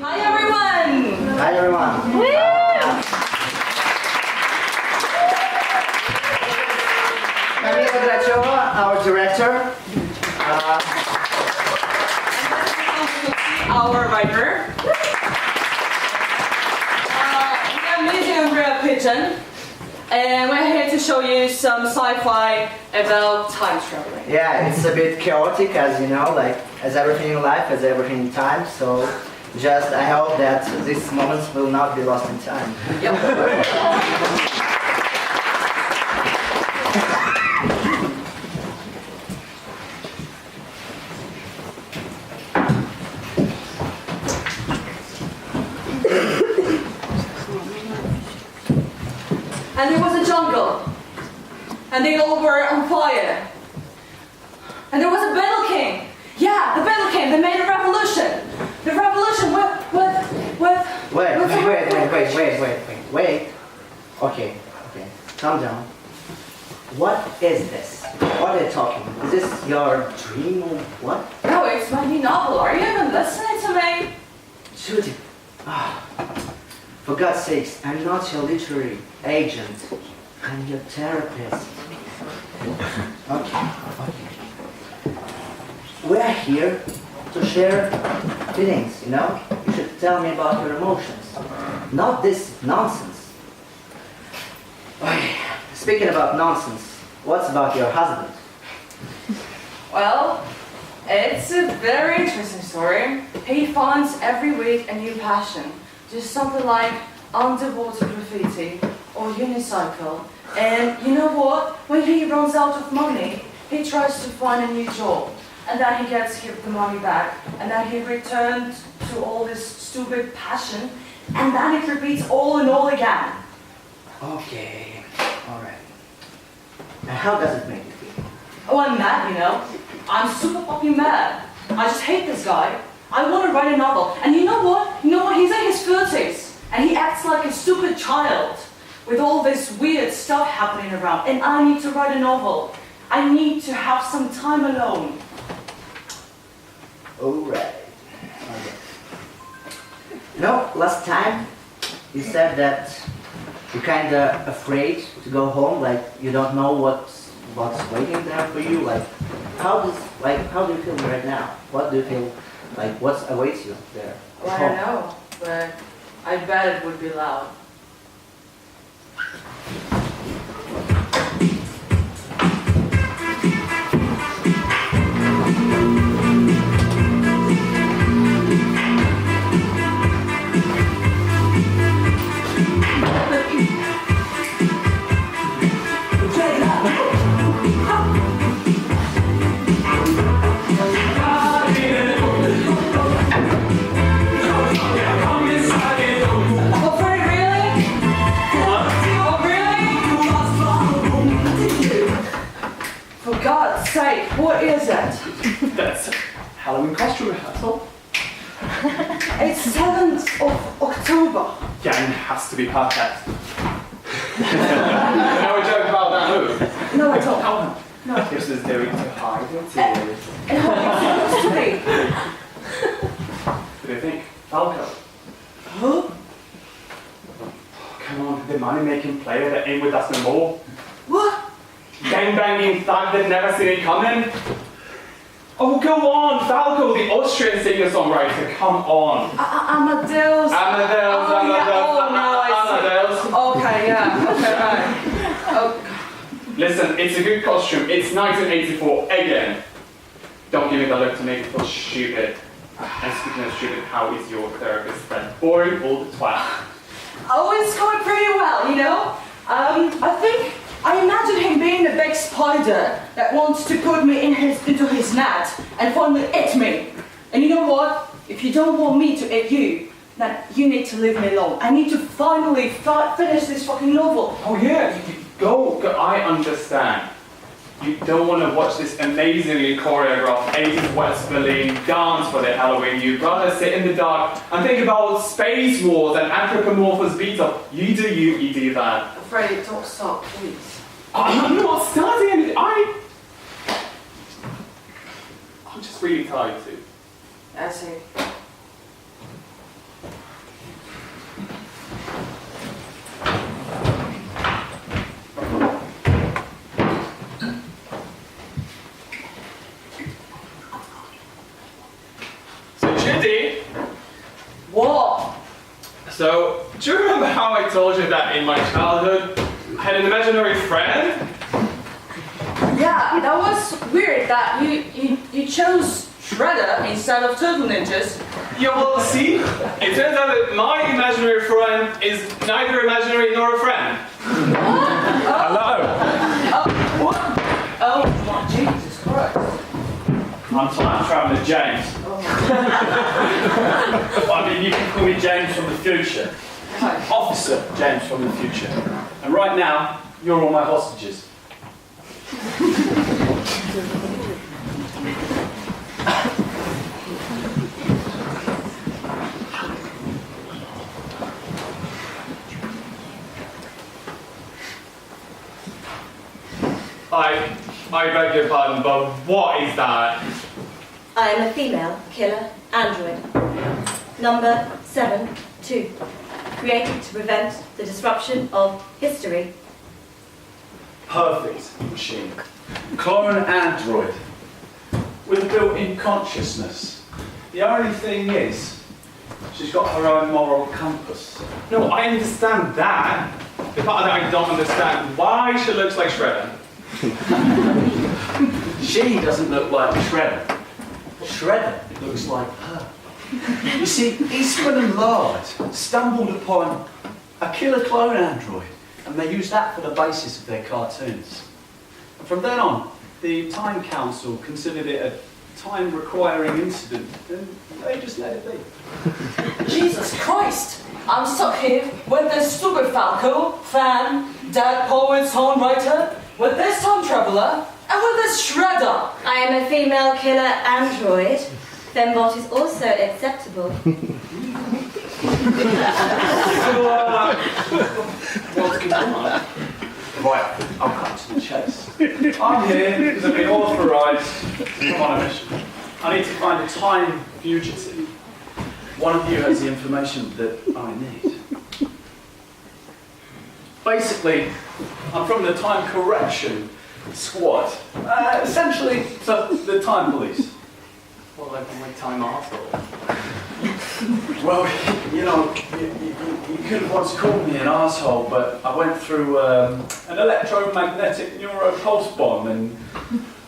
Hi everyone! Hi everyone! Camila Grachoa, our director. Our writer. We are Pigeon, we are Pigeon. And we're here to show you some sci-fi about time traveling. Yeah, it's a bit chaotic, as you know, like as everything in life, as everything in time. So just I hope that these moments will not be lost in time. Yep. And there was a jungle, and they all were on fire. And there was a battle king. Yeah, the battle king. They made a revolution. The revolution with. Wait. Okay. Calm down. What is this? What are you talking? Is this your dream or what? No, it's my new novel. Are you even listening to me? Judy. For God's sakes, I'm not your literary agent. I'm your therapist. Okay. We're here to share feelings, you know? You should tell me about your emotions. Not this nonsense. Okay. Speaking about nonsense, what's about your husband? Well, it's a very interesting story. He finds every week a new passion. Just something like underwater graffiti or unicycle. And you know what? When he runs out of money, he tries to find a new job. And then he gets the money back. And then he returns to all this stupid passion. And then it repeats all and all again. Okay, alright. And how does it make you feel? Oh, I'm mad, you know. I'm super fucking mad. I just hate this guy. I want to write a novel. And you know what? He's in his 30s. And he acts like a stupid child with all this weird stuff happening around. And I need to write a novel. I need to have some time alone. Alright. Okay. You know, last time you said that you're kinda afraid to go home, like you don't know what's waiting there for you. Like how do you feel right now? What do you feel like what awaits you there? Well, I don't know, but I bet it would be loud. What is it? That's Halloween costume rehearsal. It's 7th of October. Yeah, and it has to be perfect. No joke about that move. No, I don't. Oh, No. This is doing to hide your tears. And how it's supposed to be? What do you think? Falco. Who? Come on, the money-making player that ain't with us no more. What? Gang-banging thug that never seen it coming. Oh, go on, Falco, the Austrian singer-songwriter, come on. Amadeus. Amadeus. Oh, now I see. Okay, yeah. Okay, right. Oh. Listen, it's a good costume. It's 1984 again. Don't give me the look to make it feel stupid. And speaking of stupid, how is your therapist friend? Boring all the time. Oh, it's going pretty well, you know? I imagine him being a big spider that wants to put me into his net and finally eat me. And you know what? If you don't want me to eat you, then you need to leave me alone. I need to finally finish this fucking novel. Oh yeah, go. I understand. You don't want to watch this amazingly choreographed 80s West Berlin dance for the Halloween. You'd rather sit in the dark and think about space wars and anthropomorphous beetles. You do you, you do that. Freddie, don't stop, please. I'm not starting anything. I'm just really tired too. I see. Do you remember how I told you that in my childhood I had an imaginary friend? Yeah, that was weird that you chose Shredder instead of Turtle Ninjas. Yeah, well, see, it turns out that my imaginary friend is neither imaginary nor a friend. Hello. What? Oh, my Jesus Christ. I'm time traveller James. I mean, you can call me James from the future. Hi. Officer James from the future. And right now, you're all my hostages. I beg your pardon, but what is that? I am a female killer android. Number 7-2. Created to prevent the disruption of history. Perfect machine. Clone android. With a built-in consciousness. The only thing is, she's got her own moral compass. No, I understand that. The part that I don't understand why she looks like Shredder. She doesn't look like Shredder. Shredder looks like her. You see, Eastman and Lard stumbled upon a killer clone android, and they used that for the basis of their cartoons. And from then on, the Time Council considered it a time-requiring incident, and they just let it be. Jesus Christ! I'm stuck here with this stupid Falco, fan, dead poet, songwriter, with this time traveler, and with this Shredder! I am a female killer android. Fembot is also acceptable. What's going on? Right, I'll cut to the chase. I'm here because I've been authorised on a mission. I need to find a time fugitive. One of you has the information that I need. Basically, I'm from the time correction squad. Essentially, so the time police. Well, like my time arsehole. Well, you know, you could have once called me an arsehole, but I went through an electromagnetic neuropulse bomb and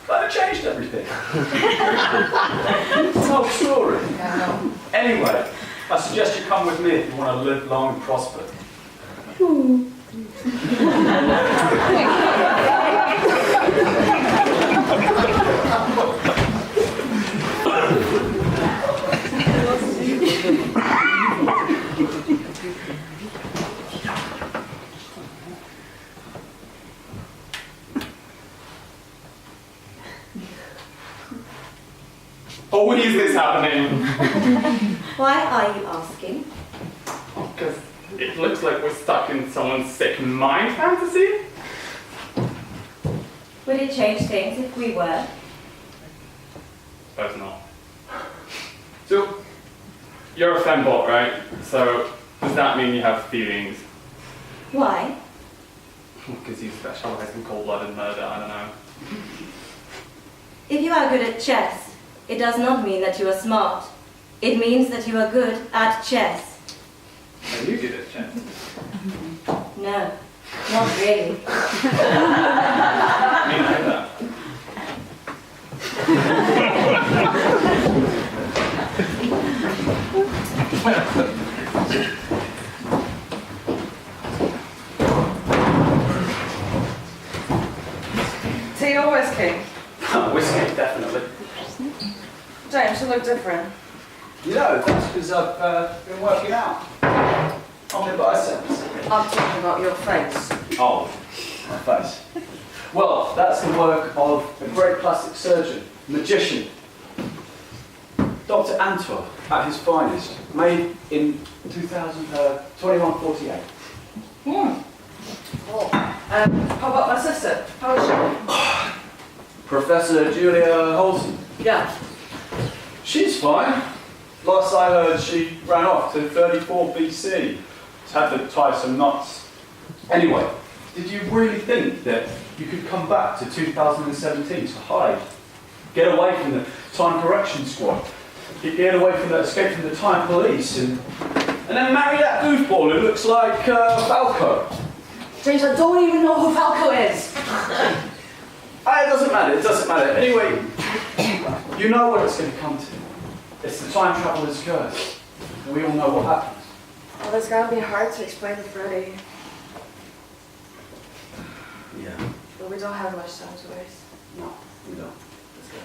kind of changed everything. It's an old story. Anyway, I suggest you come with me if you want to live long and prosper. Oh, when is this happening? Why are you asking? Because it looks like we're stuck in someone's sick mind fantasy. Would it change things if we were? Suppose not. So, you're a fembot, right? So, does that mean you have feelings? Why? Because you specialize in cold-blooded murder, I don't know. If you are good at chess, it does not mean that you are smart. It means that you are good at chess. Are you good at chess? No, not really. Me neither. Tea or whiskey? Whiskey, definitely. James, you look different. You know, that's because I've been working out on my biceps. I'm talking about your face. Oh, my face. Well, that's the work of a great plastic surgeon, magician, Dr. Antwerp, at his finest, made in 2148. Oh. How about my sister? How is she? Professor Julia Holton. Yeah. She's fine. Last I heard, she ran off to 34 BC. She's had to tie some knots. Anyway, did you really think that you could come back to 2017 to hide? Get away from the time correction squad? Get away from the escape from the time police and and then marry that goofball who looks like Falco. James, I don't even know who Falco is. Ah, it doesn't matter, it doesn't matter. Anyway, you know what it's going to come to. It's the time traveler's curse. We all know what happens. Well, it's gotta be hard to explain to Freddy. Yeah. But we don't have much time to waste. No, we don't. Let's go.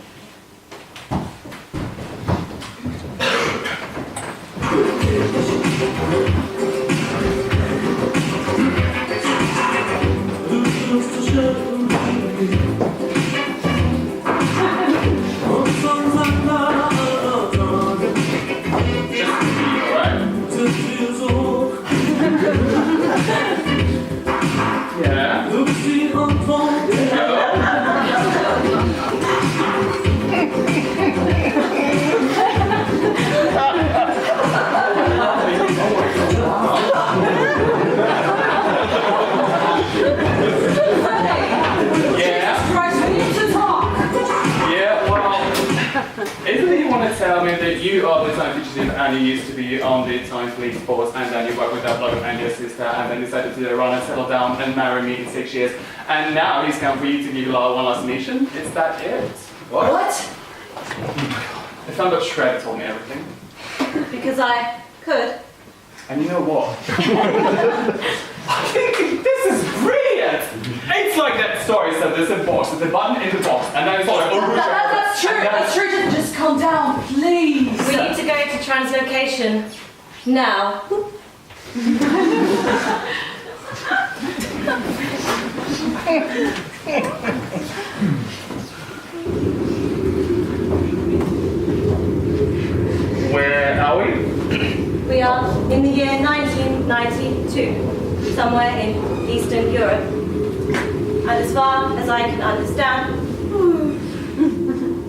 Yeah. Isn't it you want to tell me that you are the time fugitive and you used to be on the time police force and then you worked with that bloke and your sister and then decided to run and settle down and marry me in 6 years and now he's come for you to give you one last mission? Is that it? What? I found out Shred told me everything. Because I could. And you know what? I think this is brilliant! It's like that story said there's a box, there's a button in the box, and then it's all like, oh, That's true, that's true. Just calm down, please. We need to go to translocation now. Where are we? We are in the year 1992, somewhere in Eastern Europe. And as far as I can understand,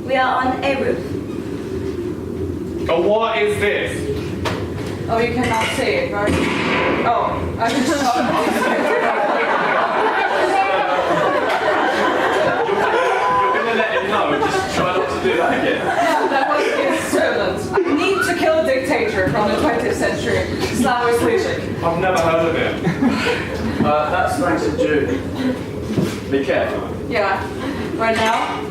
we are on a roof. Oh, what is this? Oh, you cannot see it, right? Oh, I can just talk. You're gonna let him know, just try not to do that again. Yeah, that was his servant. I need to kill a dictator from the 20th century. Slavoj Žižek. I've never heard of him. That's thanks to Judy. Be careful. Yeah. Right now?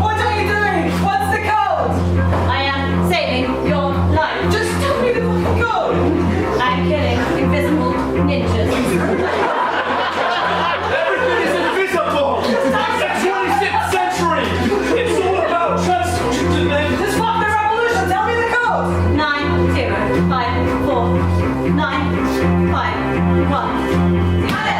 What are you doing? What's the code? I am saving your life. Just tell me the fucking code. I'm killing invisible ninjas. Everything is invisible! It's the 26th century! It's all about transformation and then... Just fuck the revolution. Tell me the code. 9054951. Got it.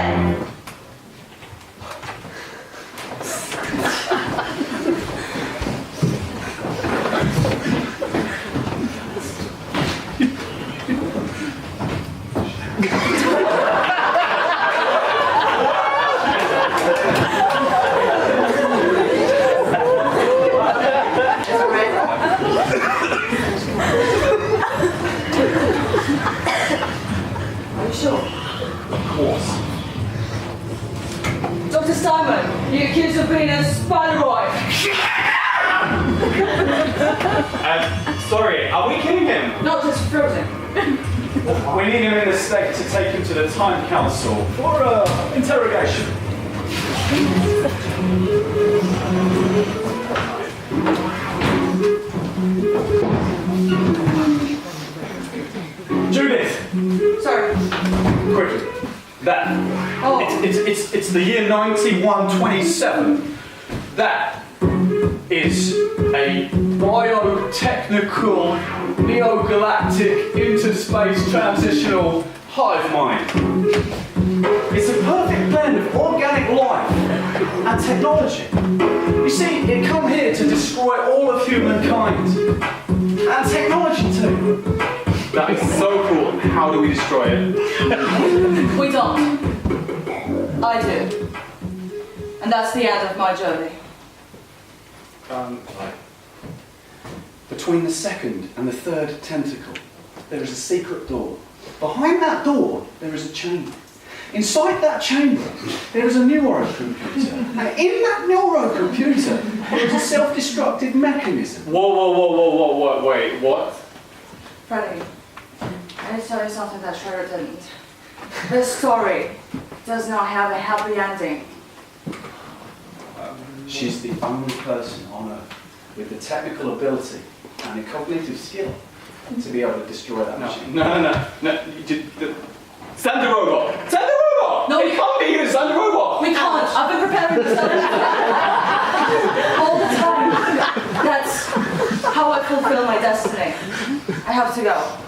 Are you sure? Of course. Dr. Simon, you accused of being a spideroid. Sorry, are we killing him? Not just frozen. We need him in the state to take him to the Time Council for interrogation. Judith, Sorry. quickly. That. Oh. It's the year 9127. That is a biotechnical, neo-galactic, interspace transitional hive mind. It's a perfect blend of organic life and technology. You see, it come here to destroy all of humankind. And technology too. That is so cool. How do we destroy it? We don't. I do. And that's the end of my journey. But between the second and the third tentacle, there is a secret door. Behind that door, there is a chamber. Inside that chamber, there is a neurocomputer. And in that neurocomputer, there is a self-destructive mechanism. Whoa, wait, what? Freddie, I need to tell you something that Shredder didn't. This story does not have a happy ending. She's the only person on Earth with the technical ability and the cognitive skill to be able to destroy that machine. No. Send the robot! Send the robot! No, it can't be you, send the robot! We can't. I've been preparing this all the time. That's how I fulfill my destiny. I have to go.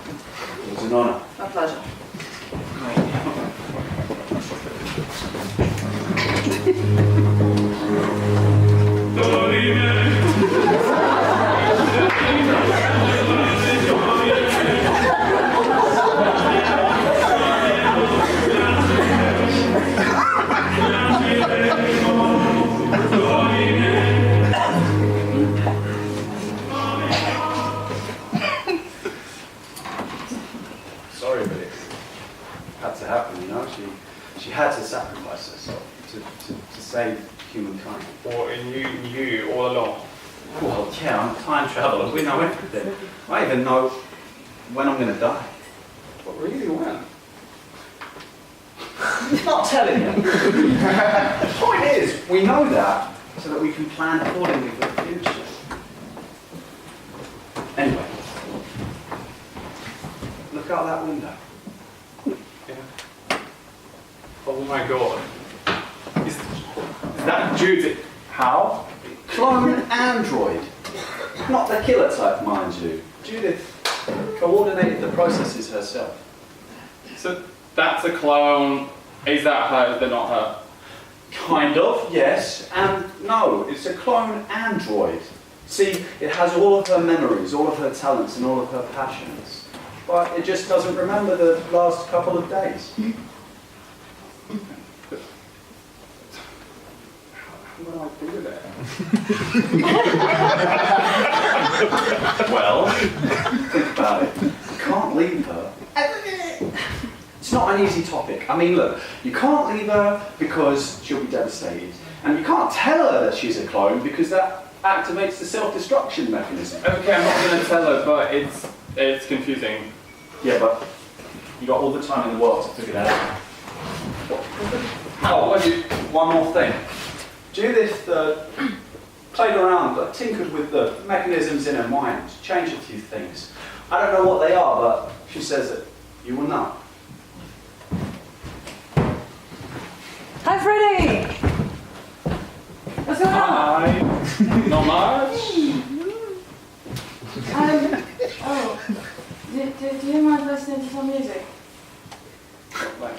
It was an honour. My pleasure. Sorry, but it had to happen, you know. She had to sacrifice herself to save humankind. Or you knew all along. Well, yeah, I'm a time traveller. We know everything. I even know when I'm going to die. But really, when? Not telling you. The point is, we know that so that we can plan accordingly for the future. Anyway, look out that window. Yeah. Oh my god. Is that Judith? How? Clone android. Not the killer type, mind you. Judith coordinated the processes herself. So that's a clone. Is that her? They're not her. Kind of, yes, and no. It's a clone android. See, it has all of her memories, all of her talents, and all of her passions. But it just doesn't remember the last couple of days. What do I do with it? Well, think about it. You can't leave her. It's not an easy topic. I mean, look, you can't leave her because she'll be devastated. And you can't tell her that she's a clone because that activates the self-destruction mechanism. Okay, I'm not going to tell her, but it's confusing. Yeah, but you got all the time in the world to figure that out. How? What do you? One more thing. Judith played around, tinkered with the mechanisms in her mind, changed a few things. I don't know what they are, but she says that you will know. Hi, Freddie! What's going on? Hi. Not much. Do you mind listening to some music? Like,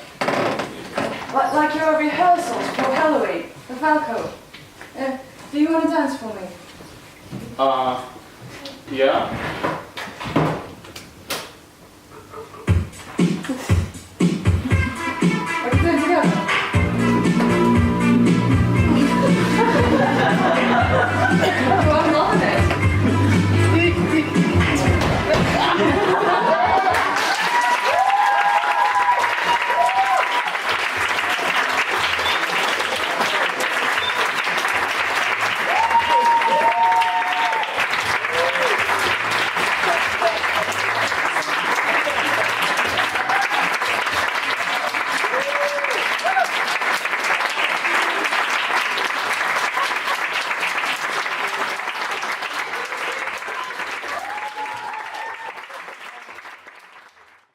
Like your rehearsals for Halloween, the Falco. Do you want to dance for me? yeah.